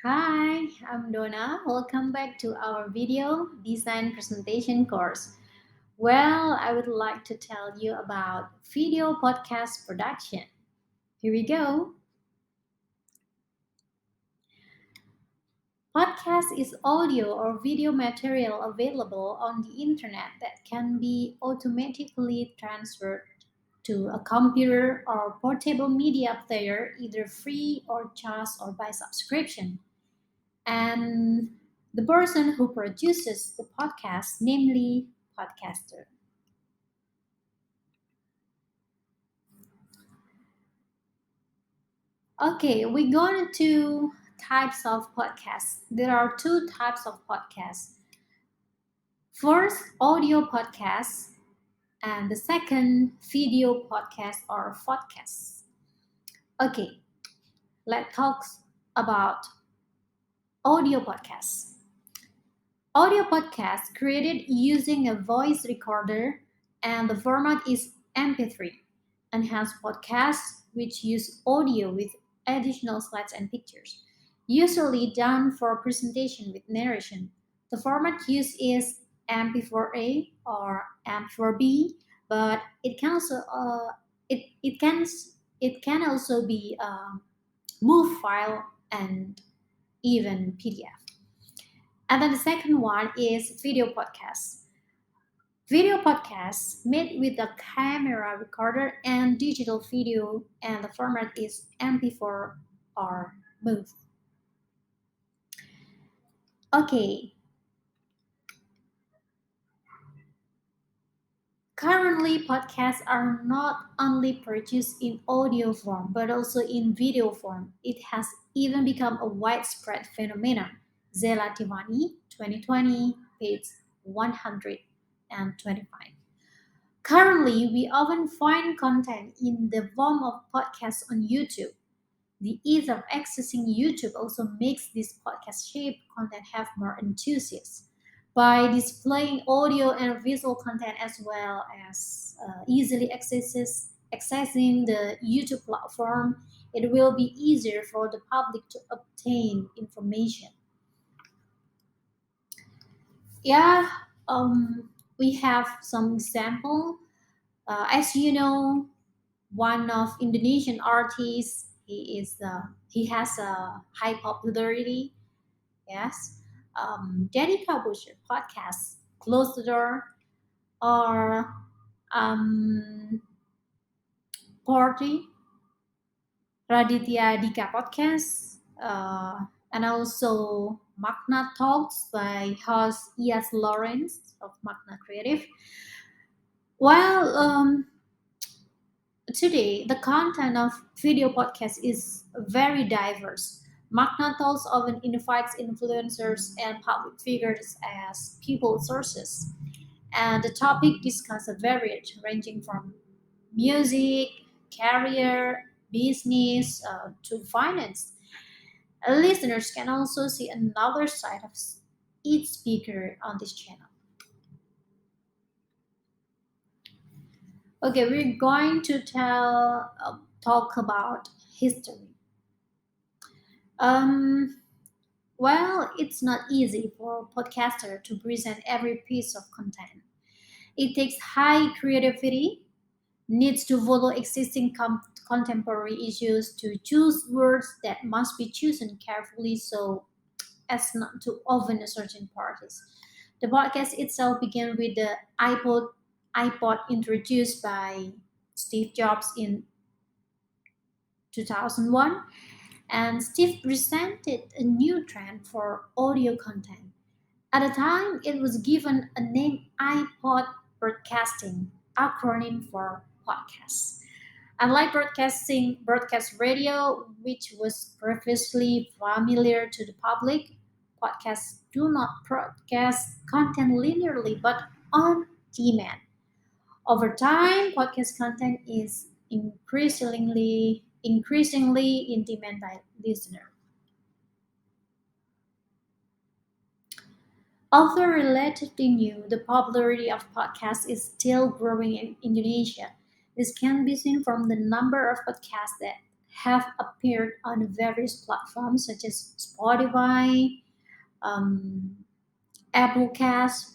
Hi, I'm Donna. Welcome back to our video design presentation course. I would like to tell you about video podcast production. Here we go. Podcast is audio or video material available on the internet that can be automatically transferred to a computer or portable media player, either free or charged or by subscription. And the person who produces the podcast, namely podcaster. Okay, we're going to types of podcasts. There are two types of podcasts. First, audio podcasts, and the second, video podcast or podcasts. Okay, let's talk about audio podcasts. Audio podcast created using a voice recorder, and the format is MP3. Enhanced podcasts, which use audio with additional slides and pictures, usually done for presentation with narration. The format used is MP4A or MP4B, but it can it can also be MOV file and even PDF. And then the second one is video podcasts. Video podcasts made with a camera recorder and digital video, and the format is MP4 or MOV. Okay, currently podcasts are not only produced in audio form but also in video form. It has even become a widespread phenomenon. Zela Tivani, 2020, page 125. Currently, we often find content in the form of podcasts on YouTube. The ease of accessing YouTube also makes this podcast shaped content have more enthusiasts. By displaying audio and visual content as well as easily accessing the YouTube platform, it will be easier for the public to obtain information. Yeah, we have some example. As you know, one of Indonesian artists. He has a high popularity. Yes, Daddy Corbuzier podcast, Close the Door, or um, Party Raditya Dika podcast, and also Magna Talks by host Ias Lawrence of Magna Creative. While Today, the content of video podcast is very diverse. Magna Talks often invites influencers and public figures as people sources, and the topic discussed varied, ranging from music, career, business, to finance. Listeners can also see another side of each speaker on this channel. Okay, we're going to talk about history. Um, it's not easy for a podcaster to present every piece of content. It takes high creativity, needs to follow existing contemporary issues, to choose words that must be chosen carefully so as not to offend certain parties. The podcast itself began with the iPod introduced by Steve Jobs in 2001, and Steve presented a new trend for audio content. At the time, it was given a name iPod Broadcasting, acronym for podcast. Unlike broadcast radio, which was previously familiar to the public, podcasts do not broadcast content linearly but on demand. Over time, podcast content is increasingly in demand by listeners. Although relatively new, the popularity of podcasts is still growing in Indonesia. This can be seen from the number of podcasts that have appeared on various platforms such as Spotify, um, Apple Cast,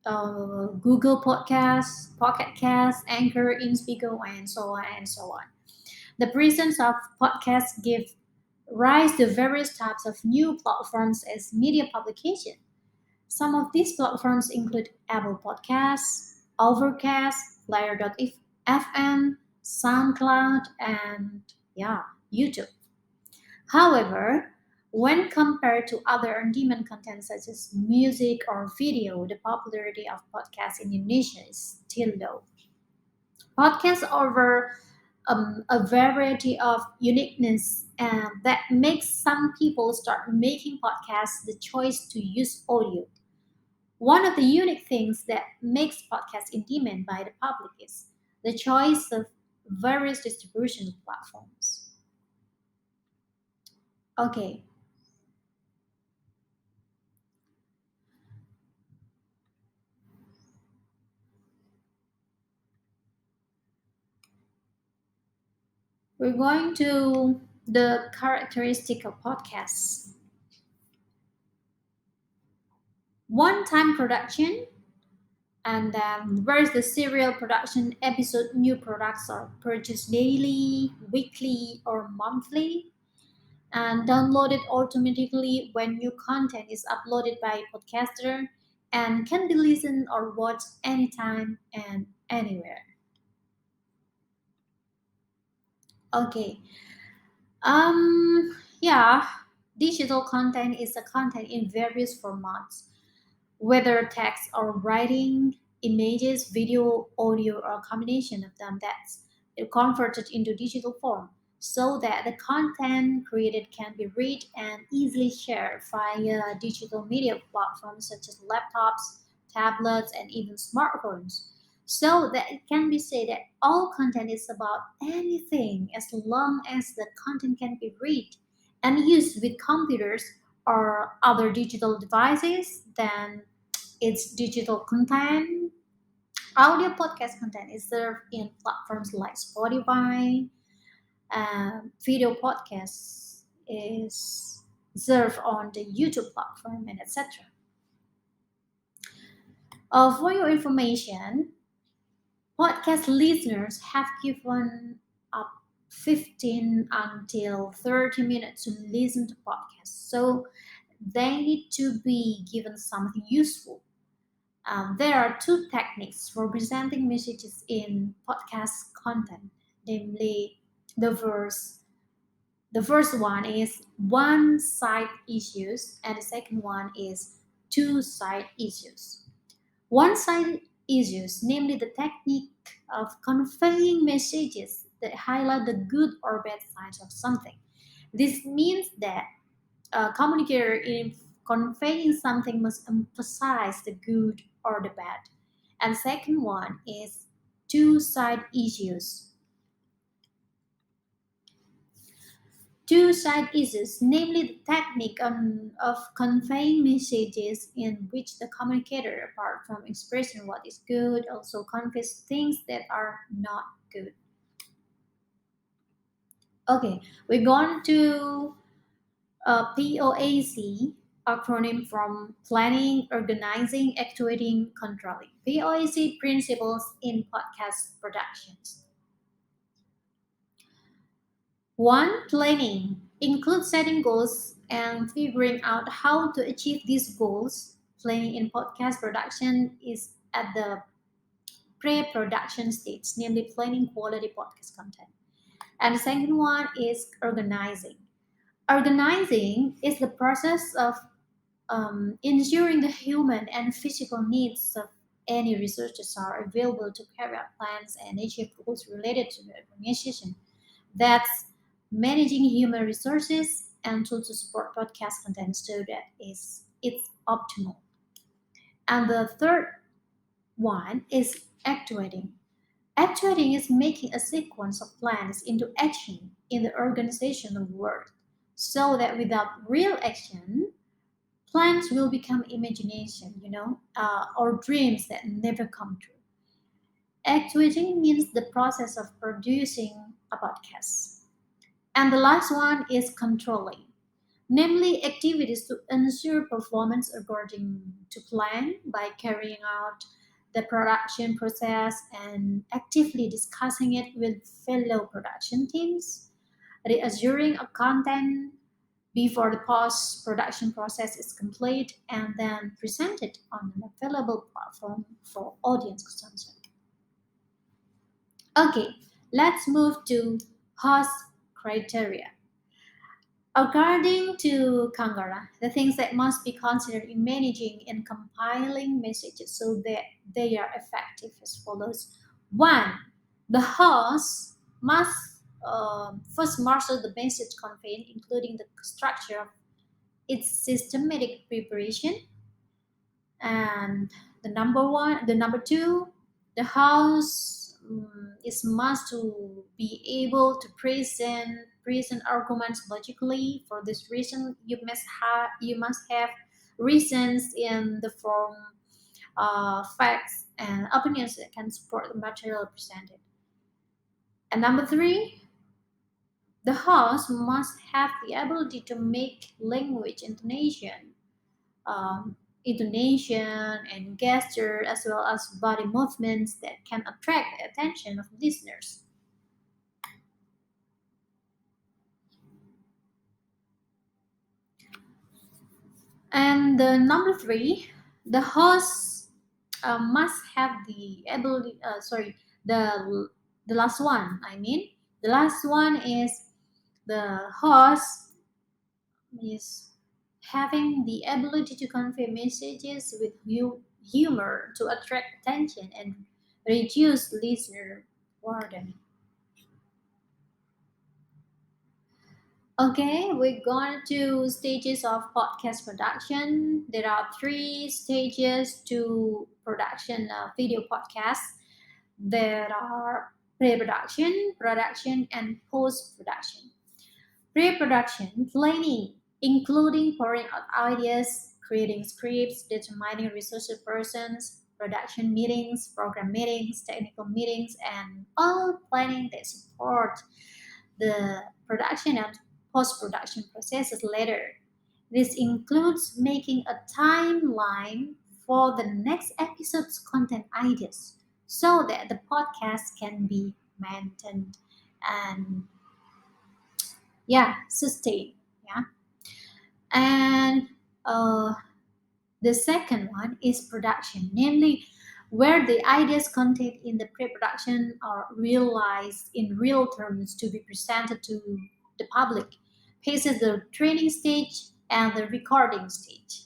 Google Podcasts, Pocket Casts, Anchor, Inspigo, and so on and so on. The presence of podcasts give rise to various types of new platforms as media publication. Some of these platforms include Apple Podcasts, Overcast, Player.fm, SoundCloud, and yeah, YouTube. However, when compared to other on-demand content such as music or video, the popularity of podcasts in Indonesia is still low. Podcasts offer a variety of uniqueness that makes some people start making podcasts the choice to use audio. One of the unique things that makes podcasts in demand by the public is the choice of various distribution platforms. Okay, we're going to the characteristic of podcasts. One-time production, and whereas the serial production episode new products are purchased daily, weekly, or monthly, and downloaded automatically when new content is uploaded by podcaster and can be listened or watched anytime and anywhere. Okay. Yeah, digital content is a content in various formats, whether text or writing, images, video, audio, or a combination of them that's converted into digital form so that the content created can be read and easily shared via digital media platforms such as laptops, tablets, and even smartphones. So that it can be said that all content is about anything as long as the content can be read and used with computers or other digital devices, then it's digital content. Audio podcast content is served in platforms like Spotify. Video podcasts is served on the YouTube platform and etc. For your information, podcast listeners have given up 15 until 30 minutes to listen to podcasts. So they need to be given something useful. There are two techniques for presenting messages in podcast content, namely the first. The first one is one-side issues, and the second one is two-side issues. One-side issues, namely the technique of conveying messages that highlight the good or bad sides of something. This means that a communicator in conveying something must emphasize the good or the bad. And second one is two-side issues. Two-side issues, namely the technique of conveying messages in which the communicator, apart from expressing what is good, also conveys things that are not good. Okay, we're going to POAC, acronym from Planning, Organizing, Actuating, Controlling. POAC principles in podcast productions. One, planning includes setting goals and figuring out how to achieve these goals. Planning in podcast production is at the pre-production stage, namely planning quality podcast content. And the second one is organizing. Organizing is the process of ensuring the human and physical needs of any resources are available to carry out plans and achieve goals related to the organization. That's managing human resources and tools to support podcast content so that it's optimal. And the third one is actuating. Actuating is making a sequence of plans into action in the organizational world so that without real action, plans will become imagination, or dreams that never come true. Actuating means the process of producing a podcast. And the last one is controlling, namely activities to ensure performance according to plan by carrying out the production process and actively discussing it with fellow production teams, reassuring a content before the post-production process is complete and then presented on an available platform for audience consumption. Okay, let's move to host criteria. According to Kangara, the things that must be considered in managing and compiling messages so that they are effective as follows. One, the host must first master the message content, including the structure of its systematic preparation. And the number two, the house is must to be able to present arguments logically. For this reason, you must have reasons in the form facts and opinions that can support the material presented. And number three, the host must have the ability to make language um, intonation and gesture as well as body movements that can attract the attention of listeners. And the number three, the host must have the ability. The last one. I mean, the last one is the host is having the ability to convey messages with humor to attract attention and reduce listener boredom. Okay, we're going to stages of podcast production. There are three stages to production video podcasts. There are pre-production, production, and post-production. Pre-production planning, including pouring out ideas, creating scripts, determining resource persons, production meetings, program meetings, technical meetings, and all planning that support the production and post-production processes later. This includes making a timeline for the next episode's content ideas so that the podcast can be maintained and sustained. Yeah. And uh, the second one is production, namely where the ideas contained in the pre-production are realized in real terms to be presented to the public. Paces the training stage and the recording stage.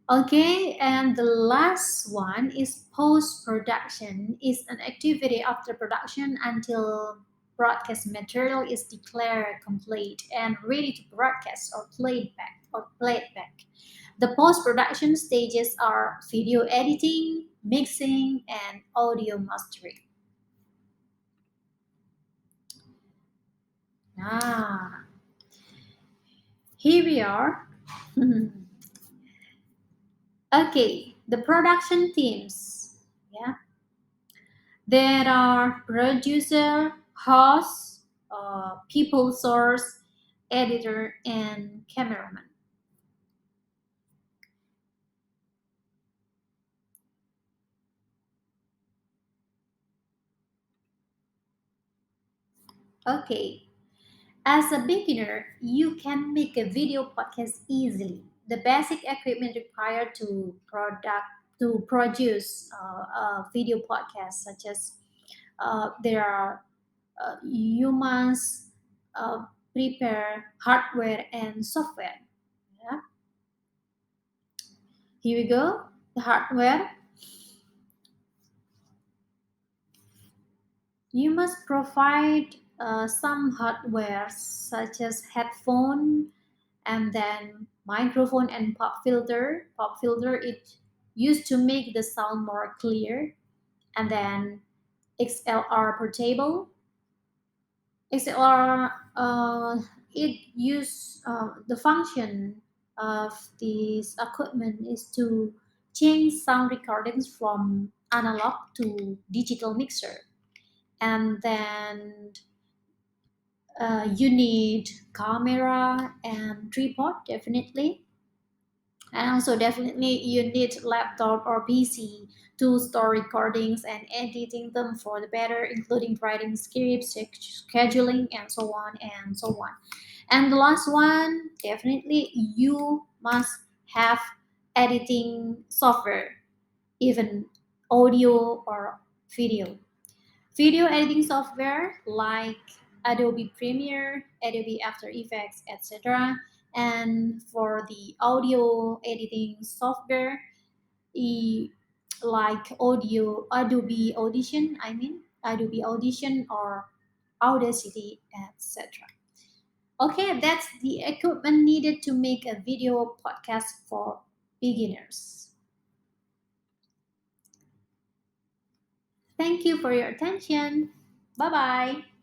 Okay, and the last one is post-production. Is an activity after production until broadcast material is declared complete and ready to broadcast or played back. The post-production stages are video editing, mixing, and audio mastering. Ah, here we are. Okay, the production teams. Yeah, there are producer, host, people source, editor, and cameraman. Okay, as a beginner, you can make a video podcast easily. The basic equipment required to produce a video podcast, such as there are you must uh, prepare hardware and software. Yeah. Here we go. The hardware. You must provide some hardware such as headphone and then microphone and pop filter. Pop filter it used to make the sound more clear, and then XLR portable. XLR it use the function of this equipment is to change sound recordings from analog to digital mixer, and then You need camera and tripod, definitely. And also definitely you need laptop or PC to store recordings and editing them for the better, including writing scripts, scheduling, and so on and so on. And the last one, definitely you must have editing software, even audio or video. Video editing software like Adobe Premiere, Adobe After Effects, etc. And for the audio editing software, like Adobe Audition, Adobe Audition or Audacity, etc. Okay, that's the equipment needed to make a video podcast for beginners. Thank you for your attention. Bye bye.